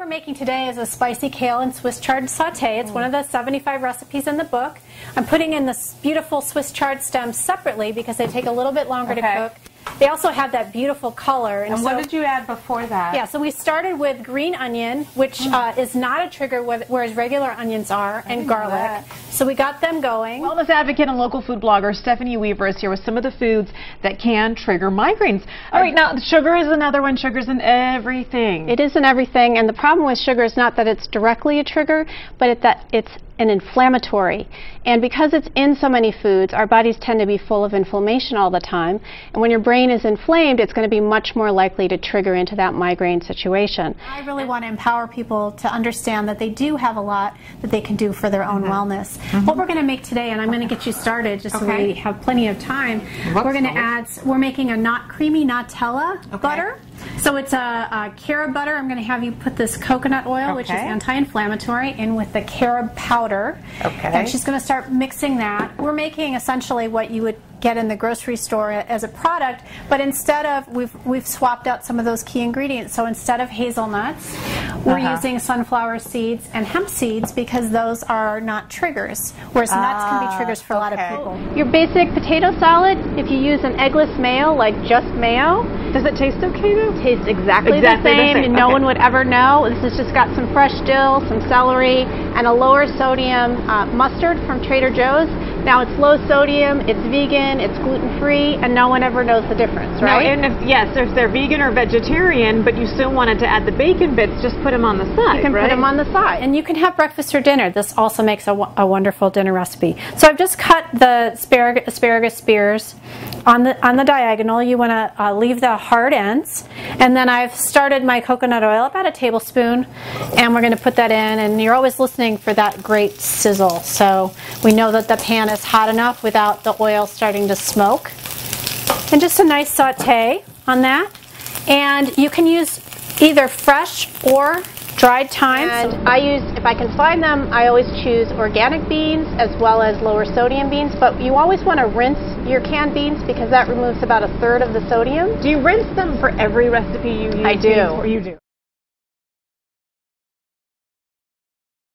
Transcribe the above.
we're making today is a spicy kale and Swiss chard saute. It's one of the 75 recipes in the book. I'm putting in the beautiful Swiss chard stems separately because they take a little bit longer to cook. They also have that beautiful color. And what did you add before that? Yeah, so we started with green onion, which is not a trigger, whereas regular onions are, and garlic. So we got them going. Wellness advocate and local food blogger Stephanie Weaver is here with some of the foods that can trigger migraines. All right, now sugar is another one. Sugar's in everything. It is in everything, and the problem with sugar is not that it's directly a trigger, but that it's an inflammatory. And because it's in so many foods, our bodies tend to be full of inflammation all the time. And when your brain is inflamed, it's going to be much more likely to trigger into that migraine situation. I really want to empower people to understand that they do have a lot that they can do for their own wellness. What we're going to make today, and I'm going to get you started just so we have plenty of time, we're going to we're making a not creamy Nutella butter. So it's a carob butter. I'm going to have you put this coconut oil, which is anti-inflammatory, in with the carob powder. And she's going to start mixing that. We're making essentially what you would get in the grocery store as a product, but instead of, we've swapped out some of those key ingredients. So instead of hazelnuts, we're using sunflower seeds and hemp seeds because those are not triggers, whereas nuts can be triggers for a lot of people. Your basic potato salad, if you use an eggless mayo, like just mayo, does it taste okay though? It tastes exactly the same, and no one would ever know. This has just got some fresh dill, some celery, and a lower sodium mustard from Trader Joe's. Now it's low sodium, it's vegan, it's gluten-free, and no one ever knows the difference, right? No, and if they're vegan or vegetarian, but you still wanted to add the bacon bits, just put them on the side, You can put them on the side. And you can have breakfast or dinner. This also makes a wonderful dinner recipe. So I've just cut the asparagus spears on the diagonal. You want to leave the hard ends. And then I've started my coconut oil, about a tablespoon, and we're going to put that in. And you're always listening for that great sizzle. So we know that the pan is hot enough without the oil starting to smoke. And just a nice saute on that. And you can use either fresh or dried thyme. And I use, if I can find them, I always choose organic beans as well as lower sodium beans, but you always want to rinse your canned beans because that removes about 1/3 of the sodium. Do you rinse them for every recipe you use? I do. Or you do?